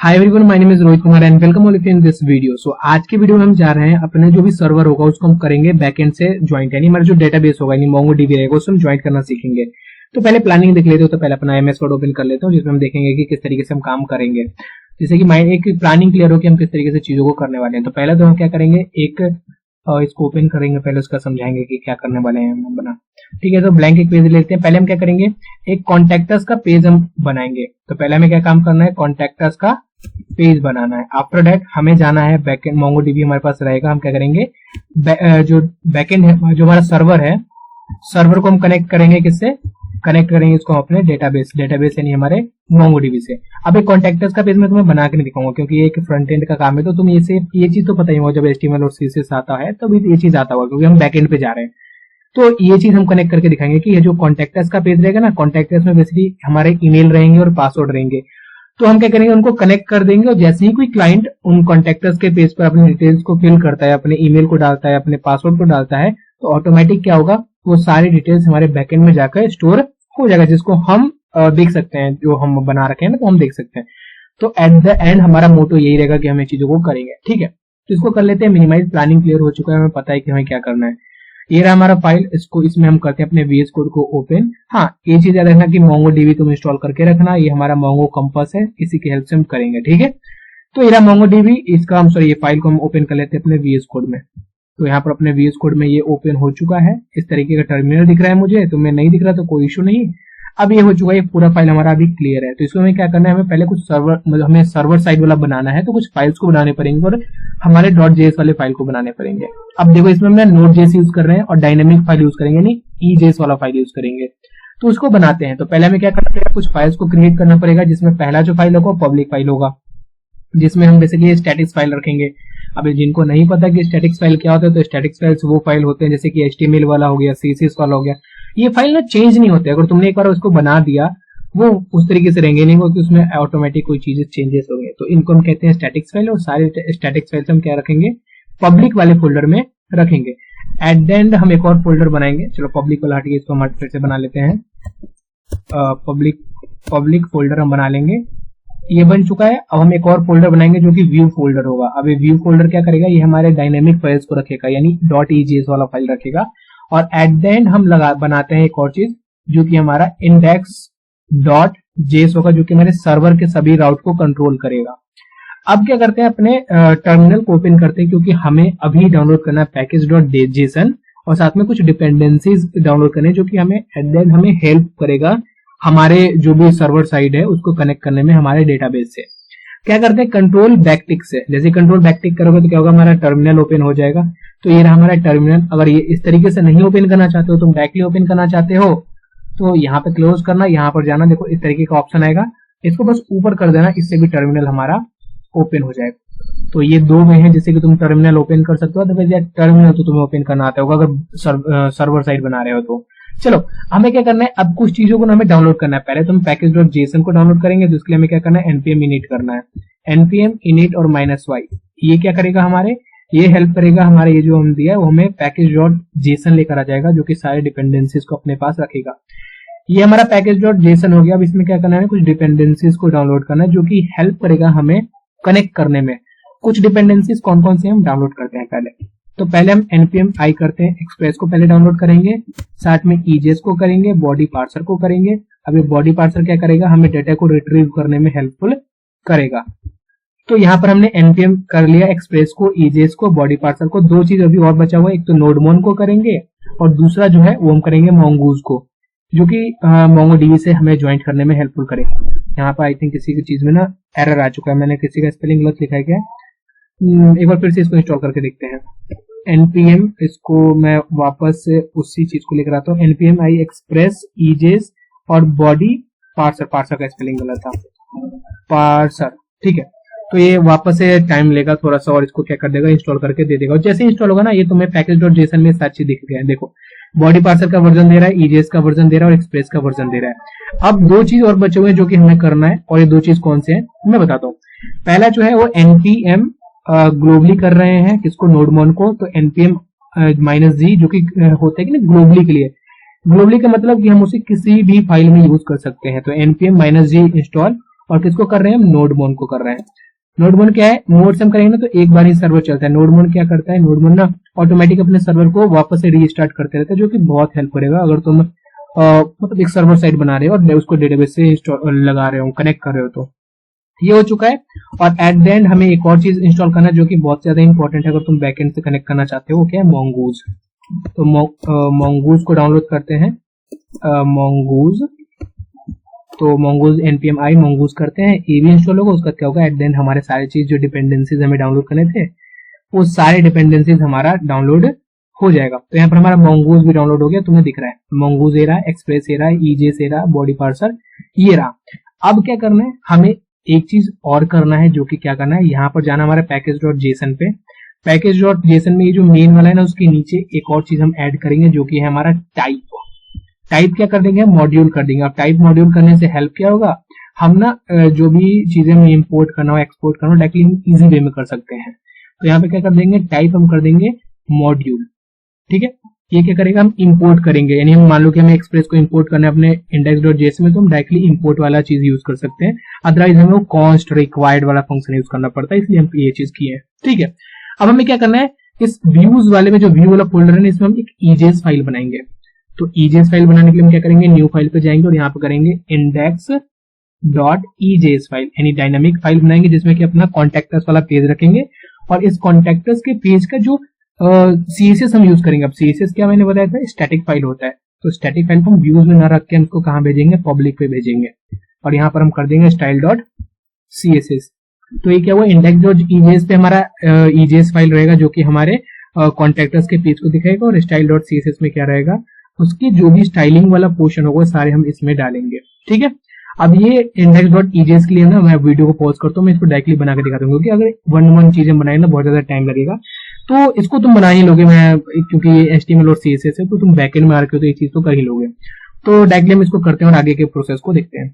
Hi everyone, my name is Rohit Kumar and welcome all of you in this video. So आज के video में हम जा रहे हैं अपने जो भी सर्वर होगा उसको हम करेंगे बैकएंड से ज्वाइंट, यानी हमारा जो डेटाबेस होगा यानी मोंगोडीबी रहेगा उसको हम ज्वाइंट करना सीखेंगे। तो पहले प्लानिंग देख लेते हो, तो पहले अपना एमएस वर्ड ओपन कर लेते हो जिसमें हम देखेंगे कि किस तरीके से हम काम करेंगे, जैसे कि माइंड एक प्लानिंग क्लियर हो कि हम किस तरीके से चीजों को करने वाले हैं। तो पहले तो हम क्या करेंगे, एक इसको ओपन करेंगे, पहले उसका समझाएंगे कि क्या करने वाले हैं हम बना। ठीक है, तो ब्लैंक एक पेज लेते हैं। पहले हम क्या करेंगे, एक कॉन्टैक्टस का पेज हम बनाएंगे। तो पहले हमें क्या काम करना है, कॉन्टैक्टस का पेज बनाना है। आफ्टर दैट हमें जाना है बैकएंड, मोंगोडीबी हमारे पास रहेगा। हम क्या करेंगे, जो बैकएंड है, जो हमारा सर्वर है, सर्वर को हम कनेक्ट करेंगे, किससे कनेक्ट करेंगे इसको अपने डेटाबेस यानी हमारे मोंगोडीबी से। अब एक कॉन्टैक्टस का पेज मैं तुम्हें बना के नहीं दिखाऊंगा क्योंकि ये एक फ्रंट एंड का काम है, तो तुम ये चीज तो पता ही होगा, जब HTML और CSS आता है तो ये चीज आता होगा क्योंकि हम बैकएंड पे जा रहे हैं। तो ये चीज हम कनेक्ट करके दिखाएंगे कि ये जो कॉन्टैक्टस का पेज रहेगा ना, कॉन्टैक्टस में बेसिकली हमारे ईमेल रहेंगे और पासवर्ड रहेंगे। तो हम क्या करेंगे, उनको कनेक्ट कर देंगे और जैसे ही कोई क्लाइंट उन कॉन्टैक्टस के पेज पर अपनी डिटेल्स को फिल करता है, अपने ईमेल को डालता है, अपने पासवर्ड को डालता है, तो ऑटोमेटिक क्या होगा, वो सारी डिटेल्स हमारे बैकएंड में जाकर स्टोर हो जाएगा, जिसको हम देख सकते हैं, जो हम बना रखे हैं ना, तो हम देख सकते हैं। तो एट द एंड हमारा मोटो यही रहेगा कि हम ये चीजों को करेंगे। ठीक है, तो इसको कर लेते हैं मिनिमाइज। प्लानिंग क्लियर हो चुका है, हमें पता है कि हमें क्या करना है। ये रहा हमारा फाइल, इसको इसमें हम करते हैं अपने VS कोड को ओपन। हाँ, ये चीज याद रखना कि मोंगोडीबी तुम इंस्टॉल करके रखना, ये हमारा मोंगो कंपास है, इसी की हेल्प से हम करेंगे। ठीक है, तो ये रहा मोंगोडीबी, इसका हम ये फाइल को हम ओपन कर लेते हैं अपने VS कोड में। तो यहाँ पर अपने VS कोड में ये ओपन हो चुका है, इस तरीके का टर्मिनल दिख रहा है मुझे, तुम्हें नहीं दिख रहा तो कोई इशू नहीं। अब ये हो चुका है, ये पूरा फाइल हमारा अभी क्लियर है। तो इसको हमें क्या करना है, हमें पहले कुछ सर्वर, मतलब हमें सर्वर साइड वाला बनाना है, तो कुछ फाइल्स को बनाने पड़ेंगे और हमारे .js वाले फाइल को बनाने पड़ेंगे। अब देखो, इसमें हमने Node.js यूज कर रहे हैं और डायनेमिक फाइल यूज करेंगे, यानी EJS वाला फाइल यूज करेंगे। तो उसको बनाते हैं। तो पहले हमें क्या करना पड़ेगा, कुछ फाइल्स को क्रिएट करना पड़ेगा, जिसमें पहला जो फाइल होगा पब्लिक फाइल होगा, जिसमें हम बेसिकली स्टैटिक्स फाइल रखेंगे। अब जिनको नहीं पता कि स्टैटिक्स फाइल क्या होता है, तो स्टैटिक्स फाइल्स वो फाइल होते हैं जैसे कि HTML वाला हो गया, CSS वाला हो गया। ये फाइल ना चेंज नहीं होते, अगर तुमने एक बार उसको बना दिया वो उस तरीके से रहेंगे नहीं, क्योंकि उसमें ऑटोमेटिक कोई चीजें चेंजेस होंगे। तो इनको हम कहते हैं स्टैटिक्स फाइल, और सारे स्टैटिक्स फाइल्स हम क्या रखेंगे, पब्लिक वाले फोल्डर में रखेंगे। एट द एंड हम एक और फोल्डर बनाएंगे। चलो पब्लिक वाला हटिए, इसको हम फिर से बना लेते हैं। पब्लिक फोल्डर हम बना लेंगे, ये बन चुका है। अब हम एक और फोल्डर बनाएंगे जो कि व्यू फोल्डर होगा। अब ये व्यू फोल्डर क्या करेगा, ये हमारे डायनेमिक फाइल्स को रखेगा, यानी .EJS वाला फाइल रखेगा। और एट द एंड हम बनाते हैं एक और चीज जो कि हमारा index.js होगा, जो कि हमारे सर्वर के सभी राउट को कंट्रोल करेगा। अब क्या करते हैं, अपने टर्मिनल को ओपन करते हैं, क्योंकि हमें अभी डाउनलोड करना है पैकेज.json और साथ में कुछ डिपेंडेंसीज डाउनलोड करने, जो कि हमें एट द एंड हमें हेल्प करेगा हमारे जो भी सर्वर साइड है उसको कनेक्ट करने में हमारे डेटाबेस से। क्या करते हैं, कंट्रोल बैकटिक से, जैसे कंट्रोल बैकटिक करोगे तो क्या होगा, हमारा टर्मिनल ओपन हो जाएगा। तो ये रहा हमारा टर्मिनल। अगर ये इस तरीके से नहीं ओपन करना चाहते हो, तुम डायरेक्टली ओपन करना चाहते हो, तो यहाँ पे क्लोज करना, यहाँ पर जाना, देखो इस तरीके का ऑप्शन आएगा, इसको बस ऊपर कर देना, इससे भी टर्मिनल हमारा ओपन हो जाएगा। तो ये दो वे हैं जिससे कि तुम टर्मिनल ओपन कर सकते हो। तो टर्मिनल तो तुम्हें ओपन करना आता होगा अगर सर्वर साइड बना रहे हो तो। चलो हमें क्या करना है, अब कुछ चीजों को हमें डाउनलोड करना है। पहले तो हम पैकेज.json को डाउनलोड करेंगे, तो इसके लिए हमें क्या करना है, npm init करना है। npm init और -y, ये क्या करेगा, हमारे ये हेल्प करेगा, हमारे ये जो हम दिया है वो हमें पैकेज.json लेकर आ जाएगा, जो कि सारे डिपेंडेंसीज को अपने पास रखेगा। ये हमारा पैकेज.json हो गया। अब इसमें क्या करना है, कुछ डिपेंडेंसीज को डाउनलोड करना है, जो कि हेल्प करेगा हमें कनेक्ट करने में। कुछ डिपेंडेंसीज कौन कौन से हम डाउनलोड करते हैं पहले, तो पहले हम npm i करते हैं, एक्सप्रेस को पहले डाउनलोड करेंगे, साथ में EJS को करेंगे, बॉडी पार्सर को करेंगे। अब ये बॉडी पार्सर क्या करेगा, हमें डेटा को रिट्रीव करने में हेल्पफुल करेगा। तो यहाँ पर हमने npm कर लिया, एक्सप्रेस को, EJS को, बॉडी पार्सर को। दो चीज अभी और बचा हुआ है, एक तो नोडमोन को करेंगे और दूसरा जो है वो हम करेंगे mongoose को, जो कि मोंगोडीबी से हमें ज्वाइंट करने में हेल्पफुल करेगा। यहाँ पर आई थिंक किसी की चीज में ना एरर आ चुका है, मैंने किसी का स्पेलिंग गलत लिखा है क्या, एक बार फिर से इसको इंस्टॉल करके देखते हैं। npm, इसको मैं वापस से उसी चीज को लेकर आता हूँ, npm i एक्सप्रेस EJS और बॉडी पार्सर का स्पेलिंग गलत था, पार्सर। ठीक है, तो ये वापस से टाइम लेगा थोड़ा सा और इसको क्या कर देगा, इंस्टॉल करके दे देगा। और जैसे इंस्टॉल होगा ना, ये तुम्हें पैकेज.json में सारी चीज दिख गया है। देखो बॉडी पार्सर का वर्जन दे रहा है, EJS का वर्जन दे रहा है और एक्सप्रेस का वर्जन दे रहा है। अब दो चीज और बचे हुए हैं जो कि हमें करना है, और ये दो चीज कौन से हैं मैं बताता हूँ। पहला जो है वो npm ग्लोबली कर रहे हैं, किसको, नोडमोन को। तो npm -g जो कि होता है कि ना ग्लोबली के लिए, ग्लोबली का मतलब कि हम उसे किसी भी फाइल में यूज कर सकते हैं। तो npm -g इंस्टॉल और किसको कर रहे हैं हम, नोडमोन को कर रहे हैं। नोडमोन क्या है, नोड से हम करेंगे ना तो एक बार ही सर्वर चलता है। नोडमोन क्या करता है, नोडमोन ना ऑटोमेटिक अपने सर्वर को वापस से रीस्टार्ट करते रहता है, जो कि बहुत हेल्प करेगा अगर तुम मतलब एक सर्वर साइड बना रहे हो और उसको डेटाबेस से लगा रहे हो, कनेक्ट कर रहे हो। तो ये हो चुका है। और एट द एंड हमें एक और चीज इंस्टॉल करना है जो कि बहुत ज्यादा इंपॉर्टेंट है अगर तुम बैकएंड से कनेक्ट करना चाहते हो, वो क्या है, मोंगूज। तो मोंगूज को डाउनलोड करते हैं, मोंगूज। तो मोंगूज npm i मोंगूज करते हैं, ये भी इंस्टॉल होगा। उसका क्या होगा, एट द एंड हमारे सारे चीज जो डिपेंडेंसीज हमें डाउनलोड करने थे वो सारे डिपेंडेंसीज हमारा डाउनलोड हो जाएगा। तो यहाँ पर हमारा मोंगूज भी डाउनलोड हो गया, तुम्हें दिख रहा है मोंगूज ए रहा, एक्सप्रेस ए रहा, ईजेस ए रहा, बॉडी पार्सर ये रहा। अब क्या करना है, हमें एक चीज और करना है, जो कि क्या करना है, यहाँ पर जाना हमारे पैकेज.जेसन पे। पैकेज.जेसन में ये जो मेन वाला है ना, उसके नीचे एक और चीज हम ऐड करेंगे जो कि है हमारा टाइप। टाइप क्या कर देंगे, मॉड्यूल कर देंगे। अब टाइप मॉड्यूल करने से हेल्प क्या होगा, हम ना जो भी चीजें हम इंपोर्ट करना हो, एक्सपोर्ट करना हो, डायरेक्टली हम इजी वे में कर सकते हैं। तो यहाँ पे क्या कर देंगे, टाइप हम कर देंगे मॉड्यूल। ठीक है, ये क्या करेगा, हम इंपोर्ट करेंगे। यानी हम मान लो कि हमें एक्सप्रेस को इंपोर्ट करना है अपने index.json में, तो हम डायरेक्टली इंपोर्ट वाला चीज यूज कर सकते हैं। अदरवाइज हमें वो कॉन्स्ट रिक्वायर्ड वाला फंक्शन यूज करना पड़ता है, इसलिए हम ये चीज किए हैं। ठीक है, अब हमें क्या करना है, इस व्यूज वाले में जो व्यू वाला फोल्डर है, इसमें हम एक ईजेस फाइल बनाएंगे। तो ईजेस फाइल बनाने के लिए हम क्या करेंगे, न्यू फाइल पे जाएंगे और यहाँ पे करेंगे index.ejs फाइल, यानी डायनामिक फाइल बनाएंगे जिसमें कि अपना कॉन्टेक्टर्स वाला पेज रखेंगे। और इस कॉन्टेक्टर्स के पेज का जो CSS हम यूज करेंगे। अब CSS क्या मैंने बताया था, स्टैटिक फाइल होता है। तो स्टैटिक फाइल को हम व्यूज में ना रख के हम इसको कहाँ भेजेंगे, पब्लिक पे भेजेंगे। और यहाँ पर हम कर देंगे style.css। तो ये क्या हुआ, index.ejs पे हमारा ejs फाइल रहेगा जो कि हमारे कॉन्टेक्टर्स के पेज को दिखाएगा। और style.css में क्या रहेगा, उसकी जो भी स्टाइलिंग वाला पोर्शन होगा सारे हम इसमें डालेंगे। ठीक है, अब ये index.ejs के लिए ना मैं वीडियो को पॉज करता हूँ, मैं इसको डायरेक्टली बना के दिखाता हूँ, क्योंकि अगर वन चीजें बनाए ना बहुत ज्यादा टाइम लगेगा। तो इसको तुम बना ही लोगे, मैं क्योंकि ये HTML और CSS है, तो तुम बैकएंड में आ रखे हो तो ये चीज तो कर ही लोगे। तो डायरेक्टली हम इसको करते हैं और आगे के प्रोसेस को देखते हैं।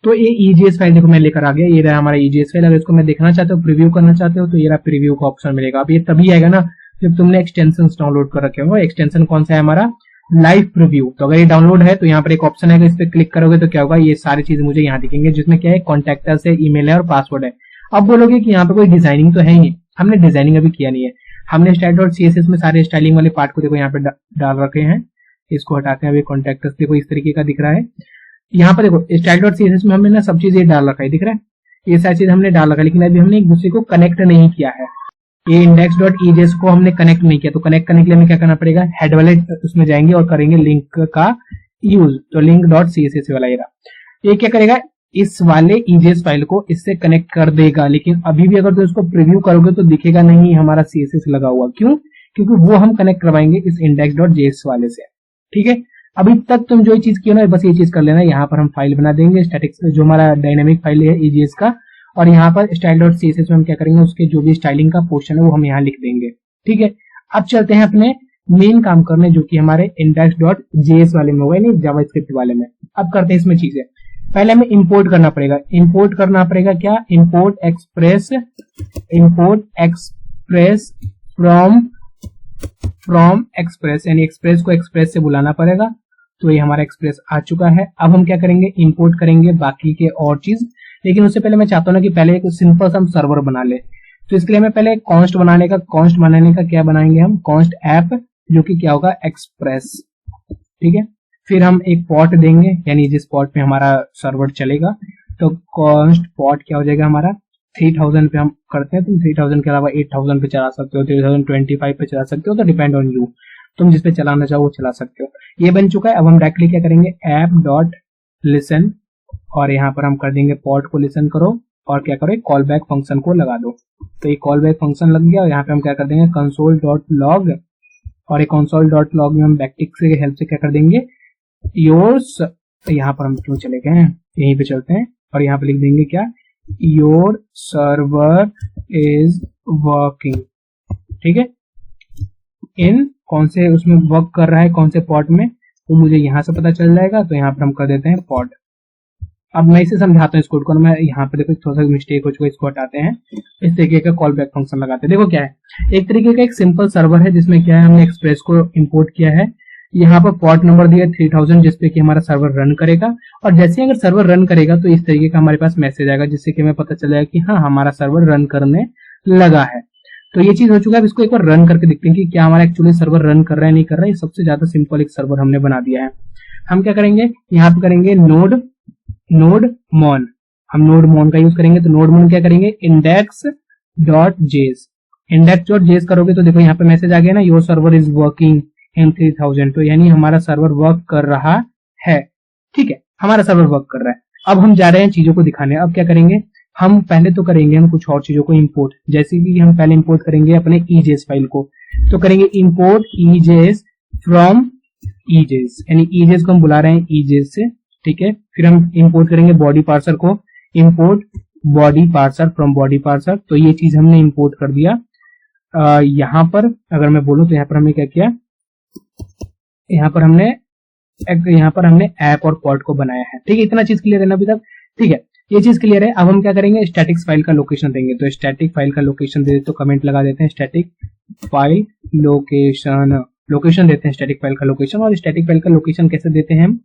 तो ये ईजेएस फाइल देखो मैं लेकर आ गया, ये रहा हमारा ईजेएस फाइल। अगर इसको मैं देखना चाहते हो, प्रीव्यू करना चाहते हो, तो ये रहा प्रीव्यू का ऑप्शन मिलेगा। अब ये तभी आएगा ना जब तुमने एक्सटेंशन डाउनलोड कर रखे होंगे। एक्सटेंशन कौन सा है हमारा, लाइव प्रीव्यू। तो अगर ये डाउनलोड है तो यहाँ पर एक ऑप्शन है, इस पर क्लिक करोगे तो क्या होगा, ये सारी चीज मुझे यहाँ दिखेंगे, जिसमें क्या है, कॉन्टैक्टर्स है, ईमेल है और पासवर्ड है। अब बोलोगे कि यहाँ पे कोई डिजाइनिंग तो है ही, हमने डिजाइनिंग अभी किया नहीं है। हमने style.css में सारे स्टाइलिंग वाले पार्ट को देखो यहाँ पे डाल रखे हैं। इसको हटाते हैं, अभी कॉन्टैक्टर्स देखो इस तरीके का दिख रहा है। यहाँ पर देखो style.css में हमने ना सब चीज ये डाल रखा है, दिख रहा है, ये सारी चीज हमने डाल रखा है। लेकिन अभी हमने एक दूसरे को कनेक्ट नहीं किया है, ये index.ejs को हमने कनेक्ट नहीं किया। तो कनेक्ट करने के लिए हमें क्या करना पड़ेगा, हेड वाले उसमें जाएंगे और करेंगे लिंक का यूज। तो link.css वाला ये क्या करेगा, इस वाले ईजेस फाइल को इससे कनेक्ट कर देगा। लेकिन अभी भी अगर तुम इसको प्रीव्यू करोगे तो दिखेगा नहीं हमारा CSS लगा हुआ। क्यों, क्योंकि वो हम कनेक्ट करवाएंगे इस index.js वाले से। ठीक है, अभी तक तुम जो चीज की ना बस ये चीज कर लेना। यहाँ पर हम फाइल बना देंगे स्टैटिक, जो हमारा डायनेमिक फाइल है ईजेस का। और यहाँ पर style.css में हम क्या करेंगे, उसके जो भी स्टाइलिंग का पोर्शन है वो हम यहाँ लिख देंगे। ठीक है, अब चलते हैं अपने मेन काम करने, जो कि हमारे index.js वाले में हुआ है, नहीं जावास्क्रिप्ट वाले में। अब करते हैं इसमें चीजें। पहले हमें इंपोर्ट करना पड़ेगा। इंपोर्ट करना पड़ेगा क्या, इंपोर्ट एक्सप्रेस फ्रॉम एक्सप्रेस, यानी एक्सप्रेस को एक्सप्रेस से बुलाना पड़ेगा। तो ये हमारा एक्सप्रेस आ चुका है। अब हम क्या करेंगे, इंपोर्ट करेंगे बाकी के और चीज। लेकिन उससे पहले मैं चाहता हूँ ना कि पहले एक सिंपल सा हम सर्वर बना ले। तो इसके लिए हमें पहले कॉन्स्ट बनाने का क्या बनाएंगे हम, कॉन्स्ट ऐप, जो कि क्या होगा, एक्सप्रेस। ठीक है, फिर हम एक पॉट देंगे, यानी जिस पॉट पे हमारा सर्वर चलेगा। तो कॉन्स्ट पॉट क्या हो जाएगा हमारा, 3000 पे हम करते हैं। तुम 3000 के अलावा 8000 पे चला सकते हो, 3025 पे चला सकते हो, तो डिपेंड ऑन यू, तुम जिस पे चलाना चाहो वो चला सकते हो। ये बन चुका है। अब हम डायरेक्टली क्या करेंगे, app.listen, और यहाँ पर हम कर देंगे पॉट को लिसन करो, और क्या करो, कॉल बैक फंक्शन को लगा दो। तो ये कॉल बैक फंक्शन लग गया। और यहाँ पे हम क्या कर देंगे, console.log, और एक console.log में हम बैकटिक से हेल्प से क्या कर देंगे, योर्स। यहाँ पर हम क्यों चले गए हैं, यहीं पे चलते हैं और यहाँ पे लिख देंगे क्या, योर सर्वर इज वर्किंग। ठीक है, इन कौन से उसमें वर्क कर रहा है, कौन से पॉट में, वो मुझे यहाँ से पता चल जाएगा। तो यहाँ पर हम कर देते हैं पॉट। अब मैं इसे समझाता हूँ इस कोड को। मैं यहाँ पे देखो थोड़ा सा मिस्टेक हो चुका है, इसको हटाते हैं। इस तरीके का कॉल बैक फंक्शन लगाते हैं। देखो क्या है, एक तरीके का एक सिंपल सर्वर है जिसमें क्या है, हमने एक्सप्रेस को इंपोर्ट किया है। यहाँ पर पोर्ट नंबर दिया 3000 जिसपे कि हमारा सर्वर रन करेगा। और जैसे ही अगर सर्वर रन करेगा तो इस तरीके का हमारे पास मैसेज आएगा, जिससे कि हमें पता चल जाएगा कि हाँ हमारा सर्वर रन करने लगा है। तो ये चीज हो चुका है। अब इसको एक बार रन करके देखते हैं कि क्या हमारा एक्चुअली सर्वर रन कर रहा है नहीं कर रहा है। सबसे ज्यादा सिंपल एक सर्वर हमने बना दिया है। हम क्या करेंगे, यहाँ पे करेंगे नोड मॉन। हम नोड मॉन का यूज करेंगे। तो नोड मॉन क्या करेंगे, index.js। index.js करोगे तो देखो यहाँ पे मैसेज आ गया ना, your server is working in 3000। तो यानी हमारा सर्वर वर्क कर रहा है। ठीक है, हमारा सर्वर वर्क कर रहा है। अब हम जा रहे हैं चीजों को दिखाने। अब क्या करेंगे, हम पहले तो करेंगे हम कुछ और चीजों को इंपोर्ट। जैसे कि हम पहले इंपोर्ट करेंगे अपने EJS फाइल को। तो करेंगे इंपोर्ट EJS फ्रॉम EJS, यानी EJS को हम बुला रहे हैं EJS से। ठीक है, फिर हम इंपोर्ट करेंगे बॉडी पार्सर को, import body parser from body parser. तो ये चीज हमने इंपोर्ट कर दिया। यहाँ पर अगर मैं बोलूं तो यहाँ पर हमने क्या किया, यहाँ पर हमने ऐप और पॉड को बनाया है। ठीक है, इतना चीज क्लियर है ना अभी तक। ठीक है, ये चीज क्लियर है। अब हम क्या करेंगे, स्टैटिक फाइल का लोकेशन देंगे। तो स्टैटिक फाइल का लोकेशन दे तो कमेंट लगा देते हैं स्टैटिक फाइल लोकेशन देते हैं स्टैटिक फाइल का लोकेशन। और स्टैटिक फाइल का लोकेशन कैसे देते हैं, हम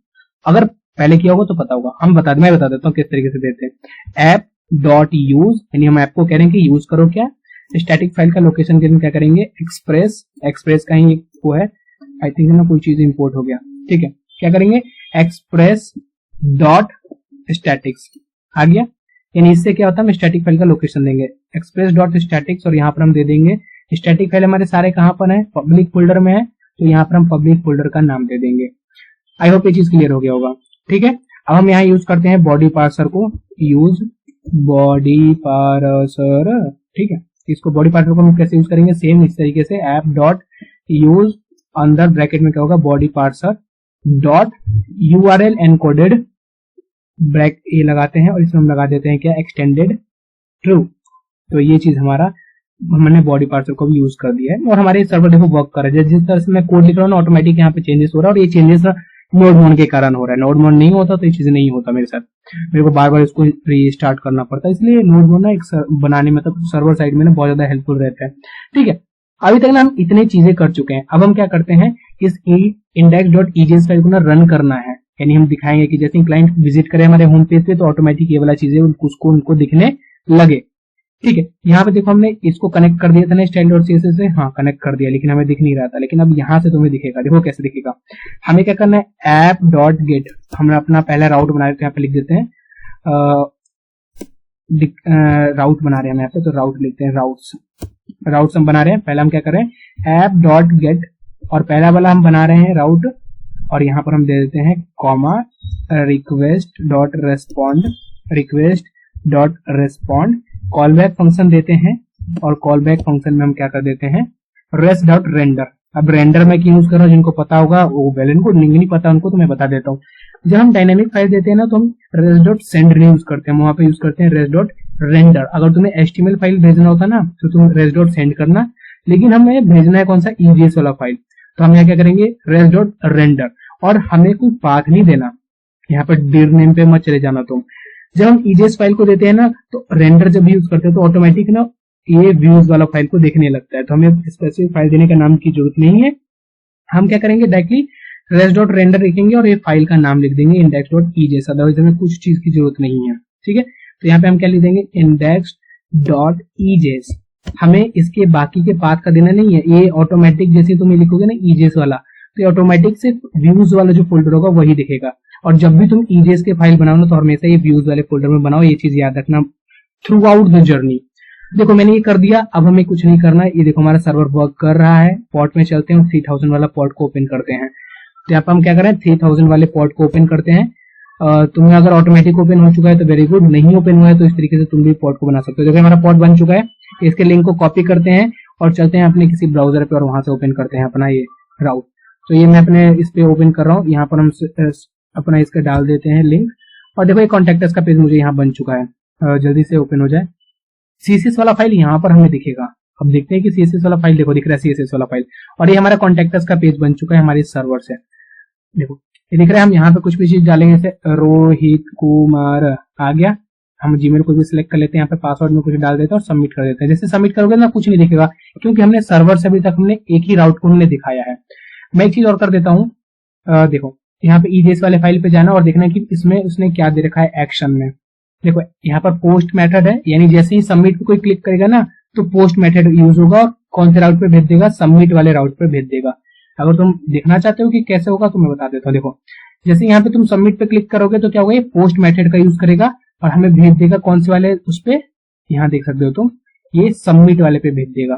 अगर पहले किया होगा तो पता होगा, मैं बता देता हूँ किस तरीके से देते हैं। ऐप डॉट यूज, यानी हम ऐप को कह रहे हैं कि यूज करो क्या। स्टैटिक फाइल का लोकेशन के लिए क्या करेंगे, एक्सप्रेस का ही वो है, आई थिंक ना कोई चीज इंपोर्ट हो गया। ठीक है, क्या करेंगे, एक्सप्रेस डॉट स्टैटिक्स आ गया। यानी इससे क्या होता है, हम स्टैटिक फाइल का लोकेशन देंगे एक्सप्रेस डॉट स्टैटिक्स। और यहाँ पर हम दे देंगे स्टैटिक फाइल हमारे सारे कहाँ पर है, पब्लिक फोल्डर में है। तो यहाँ पर हम पब्लिक फोल्डर का नाम दे देंगे। आई होप ये चीज क्लियर हो गया होगा। ठीक है, अब हम यहाँ यूज करते हैं बॉडी पार्सर को, यूज बॉडी पार्सर। ठीक है, इसको बॉडी पार्सर को हम कैसे यूज करेंगे, सेम इस तरीके से ऐप डॉट यूज अंदर ब्रैकेट में क्या होगा, body parser dot URL encoded ब्रैक ये लगाते हैं और इसमें हम लगा देते हैं क्या, एक्सटेंडेड ट्रू। तो ये चीज हमारा हमने बॉडी पार्सर को भी यूज कर दिया है। और हमारे सर्वर देखो वर्क कर रहा है। जिस तरह से मैं कोड लिख रहा हूँ ना, ऑटोमेटिक यहाँ पे चेंजेस हो रहा है। और ये चेंजेस नोड मोन के कारण हो रहा है। नोड मोन नहीं होता तो ये चीज नहीं होता मेरे साथ, मेरे को बार बार इसको रीस्टार्ट करना पड़ता है। इसलिए नोड मोन ना एक बनाने में, मतलब सर्वर साइड में ना बहुत ज्यादा हेल्पफुल रहता है। ठीक है, अभी तक ना हम इतने चीजें कर चुके हैं। अब हम क्या करते हैं, इस index.ejs फाइल को ना रन करना है। यानी हम दिखाएंगे कि जैसे क्लाइंट विजिट करे हमारे होम पेज पे तो ऑटोमेटिक ये वाला चीजें उनको दिखने लगे। ठीक है, यहाँ पे देखो हमने इसको कनेक्ट कर दिया था ना style.css से, हाँ कनेक्ट कर दिया, लेकिन हमें दिख नहीं रहा था। लेकिन अब यहाँ से तुम्हें दिखेगा, देखो कैसे दिखेगा। हमें क्या करना है, app.get, हमने अपना पहला राउट बना देते हैं, यहाँ पे लिख देते हैं राउट बना रहे हैं यहाँ पे, तो राउट लिखते हैं, राउट्स हम बना रहे हैं। पहला हम क्या कर रहे हैं, app.get, और पहला वाला हम बना रहे हैं राउट, और यहाँ पर हम दे देते हैं comma request.respond call back function देते हैं। और कॉल बैक फंक्शन में हम क्या कर देते हैं, rest.render। अब रेंडर में क्यों यूज कर रहा हूँ, जिनको पता होगा वो वेलन को, नहीं पता उनको तो मैं बता देता हूँ। जब हम डायनेमिक फाइल देते हैं ना तो हम rest.send नहीं यूज करते हैं, वहां पे यूज करते हैं rest.render। अगर तुम्हें HTML फाइल भेजना होता ना तो तुम rest.send करना, लेकिन हमें भेजना है कौन सा, EJS वाला फाइल। तो हम यहाँ क्या करेंगे, rest.render। और हमें कोई पाथ नहीं देना, यहाँ पर dir नेम पे मत चले जाना तुम। जब हम EJS फाइल को देते हैं ना तो रेंडर जब यूज करते हैं तो ऑटोमेटिक ना ये व्यूज वाला फाइल को देखने लगता है। तो हमें स्पेसिफिक फाइल देने का नाम की जरूरत नहीं है। हम क्या करेंगे, डायरेक्टली rest.render लिखेंगे और ये फाइल का नाम लिख देंगे index.ejs। अदरवाइज हमें कुछ चीज की जरूरत नहीं है। ठीक है, तो यहाँ पे हम क्या लिख देंगे, index.ejs। हमें इसके बाकी के पाथ का देना नहीं है, ये ऑटोमेटिक जैसे तुम लिखोगे ना EJS वाला, तो ये ऑटोमेटिक से व्यूज वाला जो फोल्डर होगा वही दिखेगा। और जब भी तुम EJS के फाइल बनाओ ना तो हमेशा ये व्यूज वाले फोल्डर में बनाओ, ये चीज याद रखना थ्रू आउट द जर्नी। देखो मैंने ये कर दिया, अब हमें कुछ नहीं करना है। ये देखो हमारा सर्वर वर्क कर रहा है। पॉट में चलते हैं और 3000 वाला पॉट को ओपन करते हैं। तो यहाँ पर हम क्या करें, 3000 वाले पॉट को ओपन करते हैं। तुम्हें अगर ऑटोमेटिक ओपन हो चुका है तो वेरी गुड, नहीं ओपन हुआ है तो इस तरीके से तुम भी पॉट को बना सकते हो। देखो हमारा पॉट बन चुका है। इसके लिंक को कॉपी करते हैं और चलते हैं अपने किसी ब्राउजर पे और वहां से ओपन करते हैं अपना ये राउट। तो ये मैं अपने इस पे ओपन कर रहा हूँ। यहाँ पर हम अपना इसका डाल देते हैं लिंक, और देखो ये कॉन्टेक्टस का पेज मुझे यहाँ बन चुका है। जल्दी से ओपन हो जाए। CSS वाला फाइल यहाँ पर हमें दिखेगा। अब देखते हैं कि CSS वाला फाइल, देखो दिख रहा है CSS वाला फाइल, और ये हमारा कॉन्टेक्टस का पेज बन चुका है हमारे सर्वर से। देखो ये दिख रहा है। हम यहाँ पे कुछ भी चीज डालेंगे, जैसे रोहित कुमार आ गया। हम जीमेल को भी सिलेक्ट कर लेते हैं, यहाँ पे पासवर्ड में कुछ डाल देते हैं और सबमिट कर देते हैं। जैसे सबमिट करोगे ना कुछ नहीं दिखेगा, क्योंकि हमने सर्वर से अभी तक हमने एक ही राउट को हमने दिखाया है। मैं एक चीज और कर देता हूँ, देखो यहाँ पे ईजेस वाले फाइल पे जाना और देखना कि इसमें उसने क्या दे रखा है एक्शन में। देखो यहाँ पर पोस्ट मेथड है, यानी जैसे ही सबमिट पे कोई क्लिक करेगा ना तो पोस्ट मेथड यूज होगा और कौन से राउट पे भेज देगा, सबमिट वाले राउट पे भेज देगा। अगर तुम देखना चाहते हो कि कैसे होगा तो मैं बता देता हूँ। देखो जैसे यहाँ पे तुम सबमिट पे क्लिक करोगे तो क्या होगा, ये पोस्ट मेथड का यूज करेगा और हमें भेज देगा कौन से वाले उस पे, यहाँ देख सकते हो तुम, ये सबमिट वाले पे भेज देगा।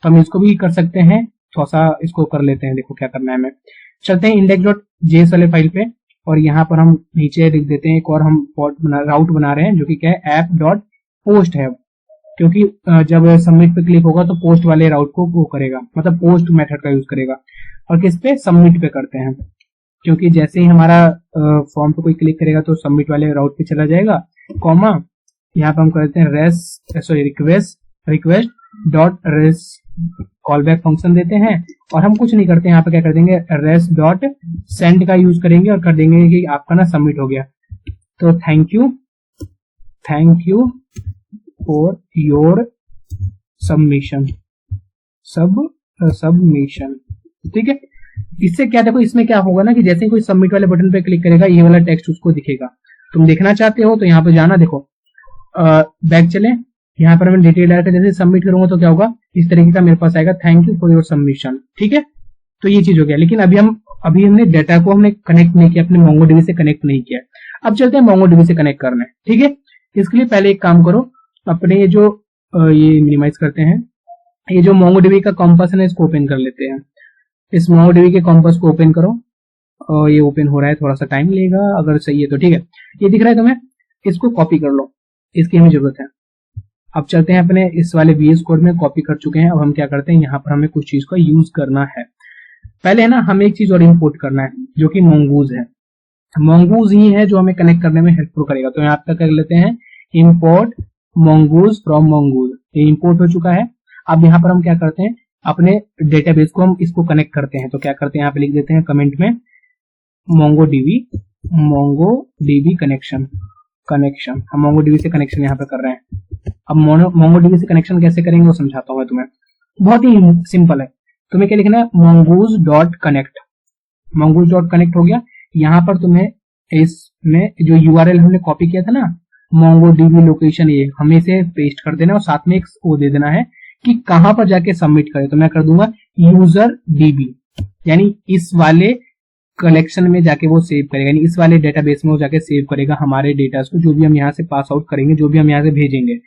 तो हम इसको भी कर सकते हैं, थोड़ा सा इसको कर लेते हैं। देखो क्या करना है, हमें चलते हैं index.js वाले फाइल पे और यहाँ पर हम नीचे लिख देते हैं एक और हम राउट बना रहे हैं जो कि क्या है app.post है, क्योंकि जब सबमिट पे क्लिक होगा तो पोस्ट वाले राउट को वो करेगा, मतलब पोस्ट मेथड का यूज करेगा। और किस पे, सबमिट पे करते हैं, क्योंकि जैसे ही हमारा फॉर्म पे कोई क्लिक करेगा तो सबमिट वाले राउट पे चला जाएगा। कॉमा यहाँ पे हम करते हैं request dot res callback function देते हैं और हम कुछ नहीं करते, यहाँ पे क्या कर देंगे, रेस्ट डॉट सेंड का यूज करेंगे और कर देंगे कि आपका ना सबमिट हो गया। तो thank you for your submission, ठीक है। इससे क्या, देखो इसमें क्या होगा ना कि जैसे ही कोई सबमिट वाले बटन पे क्लिक करेगा ये वाला टेक्स्ट उसको दिखेगा। तुम देखना चाहते हो तो यहाँ पे जाना, देखो बैक चले, यहाँ पर मैं डिटेल डाटा जैसे सबमिट करूंगा तो क्या होगा, इस तरीके का मेरे पास आएगा, thank you for your submission, ठीक है। तो ये चीज हो गया, लेकिन अभी हमने डाटा को हमने कनेक्ट नहीं किया, अपने MongoDB से कनेक्ट नहीं किया। अब चलते हैं MongoDB से कनेक्ट करने, ठीक है। इसके लिए पहले एक काम करो, अपने ये मिनिमाइज करते हैं, ये जो MongoDB का कॉम्पस है ना इसको ओपन कर लेते हैं। इस MongoDB के कॉम्पस को ओपन करो और ये ओपन हो रहा है, थोड़ा सा टाइम लेगा, अगर सही है तो ठीक है। ये दिख रहा है तुम्हें, इसको कॉपी कर लो, इसकी हमें जरूरत है। अब चलते हैं अपने इस वाले VS कोड में, कॉपी कर चुके हैं। अब हम क्या करते हैं, यहाँ पर हमें कुछ चीज का यूज करना है। पहले है ना हमें एक चीज और इंपोर्ट करना है जो कि Mongoose है। Mongoose ही है जो हमें कनेक्ट करने में हेल्पफुल करेगा। तो यहाँ पे कर लेते हैं इंपोर्ट Mongoose फ्रॉम Mongoose, ये इंपोर्ट हो चुका है। अब यहाँ पर हम क्या करते हैं, अपने डेटाबेस को हम इसको कनेक्ट करते हैं। तो क्या करते हैं, यहाँ पे लिख देते हैं कमेंट में MongoDB कनेक्शन, हम MongoDB से कनेक्शन यहाँ पे कर रहे हैं। अब MongoDB से कनेक्शन कैसे करेंगे वो समझाता हूँ मैं तुम्हें, बहुत ही सिंपल है। तुम्हें क्या लिखना है, mongoose.connect हो गया। यहाँ पर तुम्हें इसमें जो URL हमने कॉपी किया था ना, MongoDB लोकेशन, ये हमें इसे पेस्ट कर देना और साथ में एक वो दे देना है कि कहां पर जाके सबमिट करे। तो मैं कर दूंगा UserDB, यानी इस वाले कलेक्शन में जाके वो सेव करेगा, यानी इस वाले डेटाबेस में वो जाके सेव करेगा हमारे डेटा को, जो भी हम यहाँ से पास आउट करेंगे, जो भी हम यहाँ से भेजेंगे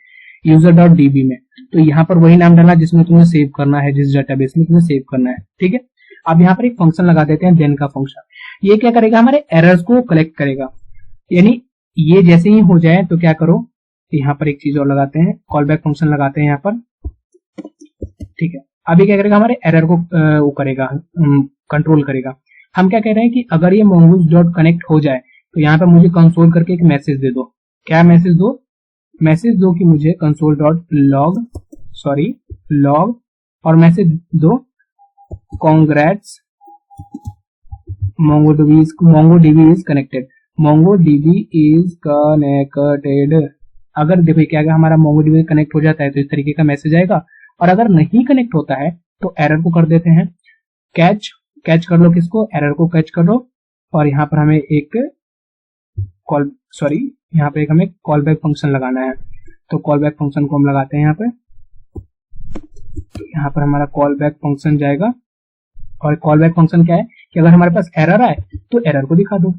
user.db में। तो यहाँ पर वही नाम डालना जिसमें तुम्हें सेव करना है, जिस डेटाबेस में तुम्हें सेव करना है, ठीक है। अब यहाँ पर एक फंक्शन लगा देते हैं देन का फंक्शन। ये क्या करेगा, हमारे एरर्स को कलेक्ट करेगा, यानी ये जैसे ही हो जाए तो क्या करो, यहाँ पर एक चीज और लगाते हैं, कॉल बैक फंक्शन लगाते हैं यहाँ पर, ठीक है। अभी क्या करेगा, हमारे एरर को वो करेगा, कंट्रोल करेगा। हम क्या कह रहे हैं कि अगर ये mongoose.connect हो जाए तो यहाँ पर मुझे कंसोल करके एक मैसेज दे दो। क्या मैसेज दो, मैसेज दो कि मुझे console.log और मैसेज दो congrats MongoDB is connected, MongoDB is connected। अगर देखो क्या हमारा MongoDB कनेक्ट हो जाता है तो इस तरीके का मैसेज आएगा, और अगर नहीं कनेक्ट होता है तो एरर को कर देते हैं कैच कर लो, किसको, एरर को कैच कर लो। और यहाँ पर हमें एक हमें कॉल बैक फंक्शन लगाना है। तो कॉल बैक फंक्शन को हम लगाते हैं यहाँ पे, तो यहाँ पर हमारा कॉल बैक फंक्शन जाएगा। और कॉल बैक फंक्शन क्या है कि अगर हमारे पास एरर आए तो एरर को दिखा दो,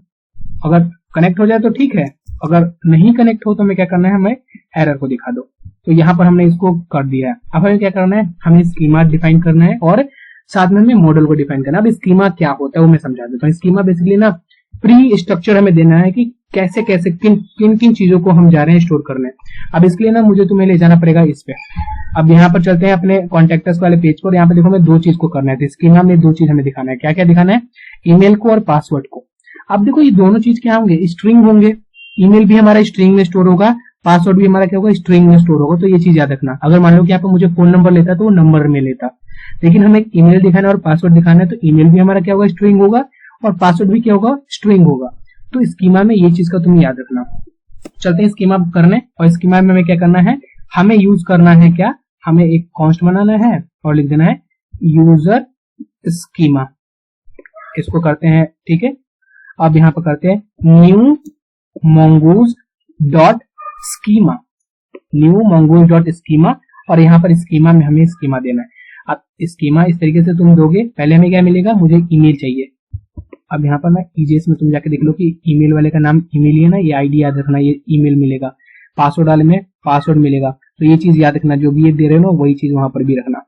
अगर कनेक्ट हो जाए तो ठीक है, अगर नहीं कनेक्ट हो तो हमें क्या करना है, हमें एरर को दिखा दो। तो यहाँ पर हमने इसको कर दिया है। अब हमें क्या करना है, हमें स्कीमा डिफाइन करना है और साथ में हमें मॉडल को डिफाइन करना है। अब स्कीमा क्या होता है वो मैं समझा देता हूँ। स्कीमा बेसिकली ना प्री स्ट्रक्चर हमें देना है कि कैसे कैसे किन चीजों को हम जा रहे हैं स्टोर करने। अब इसके लिए ना मुझे तुम्हें ले जाना पड़ेगा इस पे। अब यहाँ पर चलते हैं अपने कॉन्टेक्टर्स वाले पेज पर। यहाँ पे देखो हमें दो चीज को करना है, तो स्कीमा में दो चीज हमें दिखाना है। क्या क्या दिखाना है, ईमेल को और पासवर्ड को। अब देखो ये दोनों चीज क्या होंगे, स्ट्रिंग होंगे। ईमेल भी हमारा स्ट्रिंग में स्टोर होगा, पासवर्ड भी हमारा क्या होगा, स्ट्रिंग में स्टोर होगा। तो ये चीज याद रखना। अगर मान लो कि यहाँ पर मुझे फोन नंबर लेता तो वो नंबर में लेता, लेकिन हमें ईमेल दिखाना है और पासवर्ड दिखाना है, तो ईमेल भी हमारा क्या होगा, स्ट्रिंग होगा, और पासवर्ड भी क्या होगा, स्ट्रिंग होगा। तो स्कीमा में ये चीज का तुम याद रखना। चलते हैं स्कीमा करने। और स्कीमा में हमें क्या करना है, हमें यूज करना है क्या, हमें एक कॉन्स्ट बनाना है और लिख देना है यूजर स्कीमा। इसको करते हैं, ठीक है। अब यहाँ पर करते हैं new mongoose dot schema, new mongoose dot schema, और यहाँ पर स्कीमा में हमें स्कीमा देना है। अब स्कीमा इस तरीके से तुम दोगे, पहले हमें क्या मिलेगा, मुझे ईमेल चाहिए। अब यहाँ पर ना ईजेएस में तुम जाके देख लो कि ईमेल वाले का नाम ईमेल ही है ना, ये आईडी याद रखना, ये ईमेल मिलेगा। पासवर्ड वाले में पासवर्ड मिलेगा, तो ये चीज याद रखना, जो भी ये दे रहे हो ना वही चीज वहां पर भी रखना।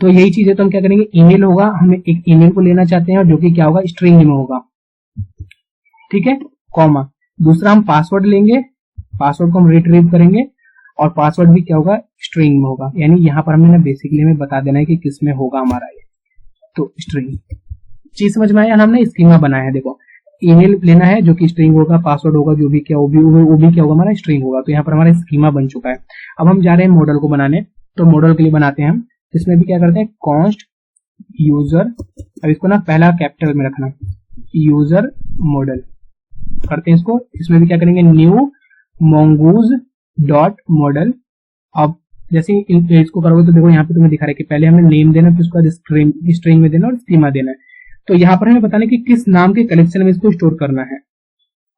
तो यही चीज है, तो हम क्या करेंगे, ईमेल होगा, हम एक ईमेल को लेना चाहते हैं, और जो कि क्या होगा, स्ट्रिंग में होगा, ठीक है, कॉमा। दूसरा हम पासवर्ड लेंगे, पासवर्ड को हम रिट्रीव करेंगे, और पासवर्ड भी क्या होगा, स्ट्रिंग में होगा। यानी यहाँ पर हमें ना बेसिकली हमें बता देना है कि किस में होगा हमारा ये, तो स्ट्रिंग। चीज समझ में आया, हमने स्कीमा बनाया है। देखो ईमेल लेना है जो कि स्ट्रिंग होगा, पासवर्ड होगा जो भी क्या, वो भी क्या होगा, हमारा स्ट्रिंग होगा। तो यहाँ पर हमारा स्कीमा बन चुका है। अब हम जा रहे हैं मॉडल को बनाने, तो मॉडल के लिए बनाते हैं हम, इसमें भी क्या करते हैं, कॉन्स्ट यूजर, अब इसको ना पहला कैपिटल में रखना, यूजर मॉडल करते हैं इसको। इसमें भी क्या करेंगे, न्यू mongoose डॉट मॉडल। अब जैसे इसको करोगे तो देखो यहाँ पे तुम्हें दिखा रहा है कि पहले हमें नेम देना, फिर उसके बाद स्ट्रिंग में देना और स्कीमा देना है। तो यहाँ पर हमें बताना कि किस नाम के कलेक्शन में इसको स्टोर करना है।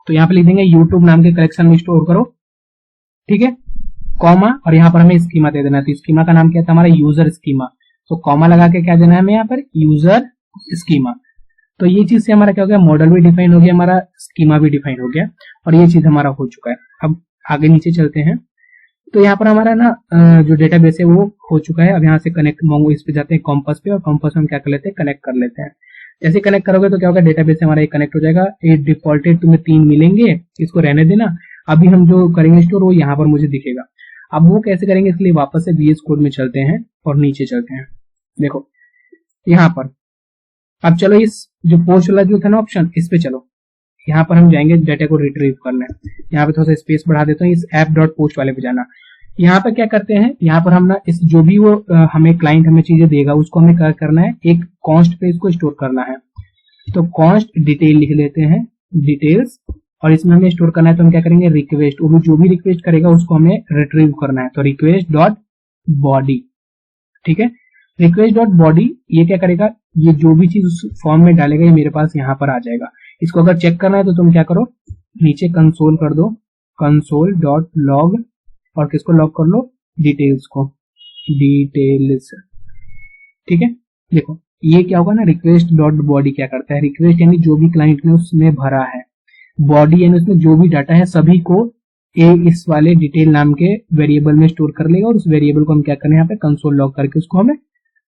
तो यहाँ पे लिख देंगे यूट्यूब नाम के कलेक्शन में स्टोर करो, ठीक है, कॉमा, और यहाँ पर हमें स्कीमा दे देना है। तो स्कीमा का नाम क्या था, हमारा यूजर स्कीमा। तो कॉमा लगा के क्या देना है हमें यहाँ पर, यूजर स्कीमा। तो ये चीज से हमारा क्या हो गया, मॉडल भी डिफाइन हो गया, हमारा स्कीमा भी डिफाइन हो गया, और ये चीज हमारा हो चुका है। अब आगे नीचे चलते हैं, तो यहाँ पर हमारा ना जो डेटाबेस है वो हो चुका है। अब यहाँ से कनेक्ट मोंगो इस पे जाते हैं, कॉम्पस पे, और कॉम्पस में हम क्या कर लेते हैं, कनेक्ट कर लेते हैं। जैसे कनेक्ट करोगे तो क्या होगा, डेटाबेस से हमारा ये कनेक्ट हो जाएगा। ये डिफॉल्टेड तुम्हें 3 मिलेंगे, इसको रहने देना। अभी हम जो करेंगे स्टोर वो यहाँ पर मुझे दिखेगा। अब वो कैसे करेंगे, इसलिए वापस से VS कोड में चलते हैं और नीचे चलते हैं। देखो यहाँ पर, अब चलो इस जो पोस्ट वाला जो था ना ऑप्शन, इस पे चलो। यहाँ पर हम जाएंगे डाटा को रिट्रीव करना है। यहाँ पे थोड़ा सा स्पेस बढ़ा देता हूँ, इस ऐप डॉट पोस्ट वाले पे जाना। यहाँ पर क्या करते हैं, यहाँ पर हम ना इस जो भी वो हमें क्लाइंट हमें चीजें देगा उसको हमें क्या करना है, एक कॉन्स्ट पे इसको स्टोर करना है। तो कॉन्स्ट डिटेल लिख लेते हैं, डिटेल्स, और इसमें हमें स्टोर करना है। तो हम क्या करेंगे, रिक्वेस्ट, वो जो भी रिक्वेस्ट करेगा उसको हमें रिट्रीव करना है। तो रिक्वेस्ट डॉट बॉडी, ठीक है, रिक्वेस्ट डॉट बॉडी, ये क्या करेगा, ये जो भी चीज उस फॉर्म में डालेगा ये मेरे पास यहाँ पर आ जाएगा। इसको अगर चेक करना है तो तुम क्या करो, नीचे कंसोल कर दो, कंसोल डॉट लॉग, और किसको लॉग कर लो, डिटेल्स को, डिटेल्स, ठीक है। देखो ये क्या होगा ना, रिक्वेस्ट डॉट बॉडी क्या करता है, रिक्वेस्ट यानी जो भी क्लाइंट ने उसमें भरा है, बॉडी यानी उसमें जो भी डाटा है सभी को इस वाले डिटेल नाम के वेरिएबल में स्टोर कर लेगा। और उस वेरिएबल को हम क्या करें, यहाँ पे कंसोल लॉग करके उसको हमें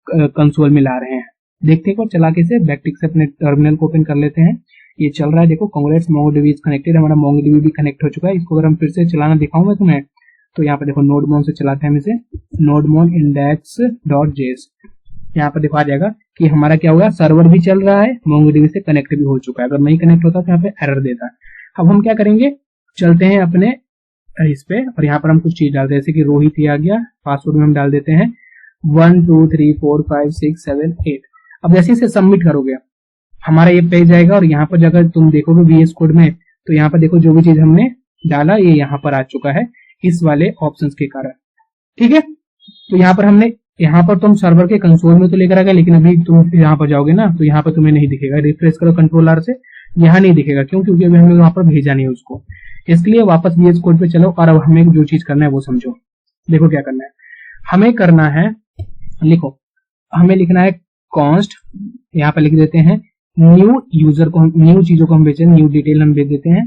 कंसोल में ला रहे हैं। देखते हैं चला के से, बैकटिक से अपने टर्मिनल को ओपन कर लेते हैं। ये चल रहा है, देखो कांग्रेट्स MongoDB इज कनेक्टेड, हमारा MongoDB भी कनेक्ट हो चुका है। इसको अगर हम फिर से चलाना दिखाऊं मैं तुम्हें, तो यहाँ पे देखो नोडमोन से चलाते हैं हम इसे, नोडमोन index.js। यहाँ पर दिखा जाएगा कि हमारा क्या होगा, सर्वर भी चल रहा है, MongoDB से कनेक्ट भी हो चुका है। अगर नहीं कनेक्ट होता तो यहाँ पे एरर देता। अब हम क्या करेंगे, चलते हैं अपने इस पे, और यहाँ पर हम कुछ चीज डालते हैं, जैसे कि रोहित ही आ गया, पासवर्ड में हम डाल देते हैं 1 2 3 4 5 6 7 8। अब जैसे इसे सबमिट करोगे हमारा ये पेज आएगा, और यहाँ पर अगर तुम देखोगे VS कोड में, तो यहाँ पर देखो जो भी चीज हमने डाला ये यहाँ पर आ चुका है इस वाले ऑप्शंस के कारण, ठीक है। तो यहाँ पर हमने, यहाँ पर तुम सर्वर के कंसोल में तो लेकर आ गए, लेकिन अभी तुम यहाँ पर जाओगे ना तो यहाँ पर तुम्हें नहीं दिखेगा। रिफ्रेश करो कंट्रोल R से, यहाँ नहीं दिखेगा, क्यों, क्योंकि अभी हमने वहां पर भेजा नहीं उसको। इसलिए वापस VS कोड पे चलो, और अब हमें जो चीज करना है वो समझो। देखो क्या करना है, हमें करना है, लिखो, हमें लिखना है कॉन्स्ट, यहाँ पर लिख देते हैं न्यू यूजर को, न्यू चीजों को हम बेचे, न्यू डिटेल हम भेज देते हैं,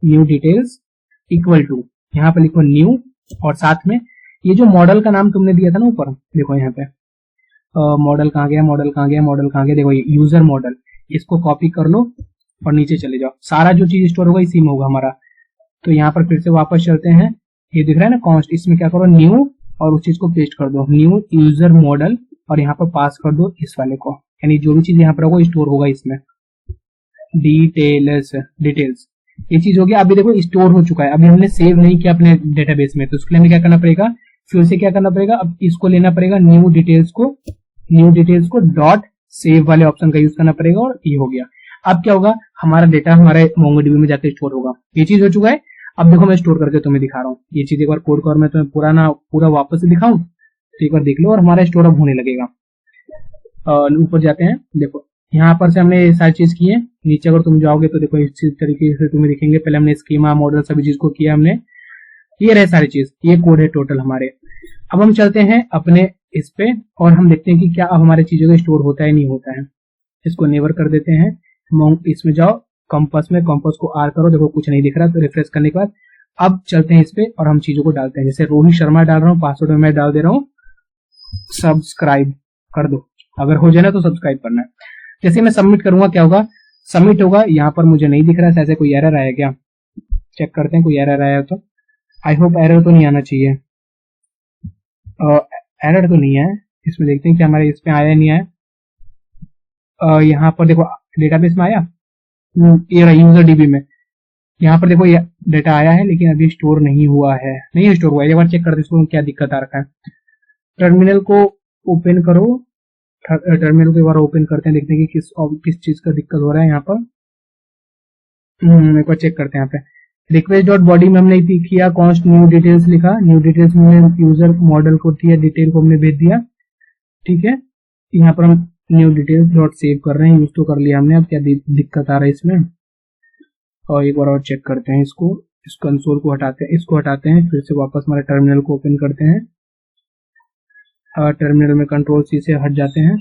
न्यू डिटेल्स इक्वल टू, यहाँ पर लिखो न्यू, और साथ में ये जो मॉडल का नाम तुमने दिया था ना ऊपर, देखो यहाँ पे मॉडल कहाँ गया, मॉडल कहाँ गया, मॉडल कहाँ गया, देखो ये यूजर मॉडल, इसको कॉपी कर लो और नीचे चले जाओ। सारा जो चीज स्टोर होगा इसी में होगा हमारा। तो यहाँ पर फिर से वापस चलते हैं, ये दिख रहा है ना कॉन्स्ट, इसमें क्या करो, न्यू, और उस चीज को पेस्ट कर दो, न्यू यूजर मॉडल, और यहाँ पर पास कर दो इस वाले को, यानी जो भी चीज यहाँ पर होगा स्टोर होगा इसमें, डिटेल्स, डिटेल्स, ये चीज हो गया। अभी देखो स्टोर हो चुका है, अभी हमने सेव नहीं किया अपने डेटाबेस में, तो उसके लिए हमें क्या करना पड़ेगा, फिर से क्या करना पड़ेगा, अब इसको लेना पड़ेगा, new details co dot save वाले ऑप्शन का यूज करना पड़ेगा, और ये हो गया। अब क्या होगा, हमारा डेटा हमारे MongoDB में जाकर स्टोर होगा। ये चीज हो चुका है। अब देखो मैं स्टोर करके तुम्हें दिखा रहा हूँ, ये चीज एक बार कोड का, और मैं तुम्हें पूरा वापस से दिखाऊं तो एक बार देख लो, और हमारा स्टोर अब होने लगेगा। ऊपर जाते हैं, देखो यहाँ पर से हमने ये सारी चीज की है। नीचे अगर तुम जाओगे तो देखो इस तरीके से तुम्हें दिखेंगे। पहले हमने स्कीमा मॉडल सभी चीज को किया हमने, ये रहे सारी चीज, ये कोड है टोटल हमारे। अब हम चलते हैं अपने इस पे और हम देखते हैं कि क्या अब हमारे चीजों का स्टोर होता है नहीं होता है। इसको नेवर कर देते हैं। इसमें जाओ कंपास में, कंपास को आर करो, देखो कुछ नहीं दिख रहा। तो रिफ्रेश करने के बाद अब चलते हैं इस पे और हम चीजों को डालते हैं। जैसे रोहित शर्मा डाल रहा हूँ, पासवर्ड में मैं डाल दे रहा हूँ सब्सक्राइब कर दो। अगर हो जाए ना तो सब्सक्राइब करना है। जैसे मैं सबमिट करूंगा क्या होगा, सबमिट होगा। यहाँ पर मुझे नहीं दिख रहा है, ऐसे कोई एरर आया क्या, चेक करते हैं। कोई एरर आया तो आई होप एरर तो नहीं आना चाहिए। एरर तो नहीं है इसमें, देखते हैं कि हमारे इस पे आया नहीं आया। यहाँ पर देखो डेटाबेस में आया, ये रहा यूजर डीबी में। यहाँ पर देखो ये डेटा आया है लेकिन अभी स्टोर नहीं हुआ है, नहीं स्टोर हुआ है। एक बार चेक करते इसको क्या दिक्कत आ रखा है। टर्मिनल को ओपन करो, टर्मिनल को एक बार ओपन करते हैं, देखते हैं कि किस चीज का दिक्कत हो रहा है यहाँ पर। एक बार चेक करते हैं। यहाँ पे रिक्वेस्ट डॉट बॉडी में हमने किया कॉन्स्ट न्यू डिटेल्स लिखा, न्यू डिटेल्स में यूजर मॉडल को दिया, डिटेल को हमने भेज दिया, ठीक है। यहाँ पर हम न्यू डिटेल्स डॉट सेव कर रहे हैं, यूज तो कर लिया हमने। अब क्या दिक्कत आ रहा है इसमें, और एक बार और चेक करते हैं इसको। इस कंसोल को हटाते हैं, इसको हटाते हैं, फिर से वापस हमारे टर्मिनल को ओपन करते हैं। टर्मिनल में कंट्रोल सी से हट जाते हैं,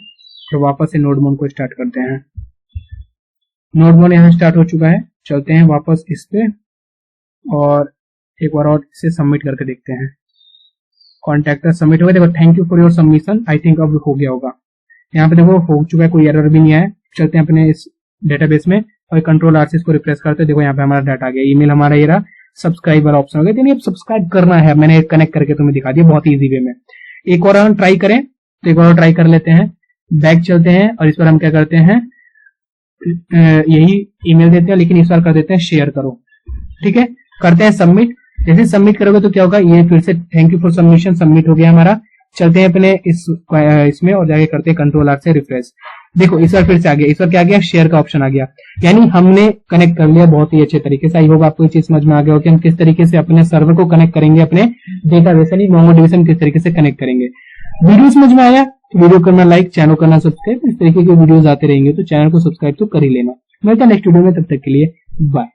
फिर वापस से नोड मोड को स्टार्ट करते हैं। नोड मोड यहाँ स्टार्ट हो चुका है। चलते हैं वापस इस पे और एक बार और इसे सबमिट करके देखते हैं। कॉन्टैक्टर सबमिट हो गया। देखो thank you for your submission, I think अब हो गया होगा। यहाँ पे देखो हो चुका है, कोई एरर भी नहीं आया। चलते हैं अपने इस डेटाबेस में और कंट्रोल आर से इसको रिप्लेस करते हैं। देखो यहाँ पे हमारा डाटा आ गया, ईमेल हमारा ये रहा, सब्सक्राइबर ऑप्शन हो गया। यानी अब सब्सक्राइब करना है, मैंने कनेक्ट करके तुम्हें दिखा दिया बहुत ईजी वे में। एक और हम ट्राई करें तो एक और ट्राई कर लेते हैं। बैक चलते हैं और इस पर हम क्या करते हैं, यही ईमेल देते हैं लेकिन इस बार कर देते हैं शेयर करो, ठीक है। करते हैं सबमिट। जैसे सबमिट करोगे तो क्या होगा, ये फिर से thank you for submission submit हो गया हमारा। चलते हैं अपने इसमें और जाके करते हैं कंट्रोल आर से रिफ्रेश। देखो इस बार फिर से आ गया, इस बार क्या आ गया, शेयर का ऑप्शन आ गया। यानी हमने कनेक्ट कर लिया बहुत ही अच्छे तरीके से। आई होप आपको ये चीज समझ में आ गया हो कि हम किस तरीके से अपने सर्वर को कनेक्ट करेंगे, अपने डेटाबेस यानी मोंगोडीबी से हम किस तरीके से कनेक्ट करेंगे। वीडियो समझ में आया तो वीडियो करना लाइक, चैनल करना सब्सक्राइब। इस तरीके के वीडियोस आते रहेंगे तो चैनल को सब्सक्राइब तो कर ही लेना। मिलता है नेक्स्ट वीडियो में, तब तक के लिए बाय।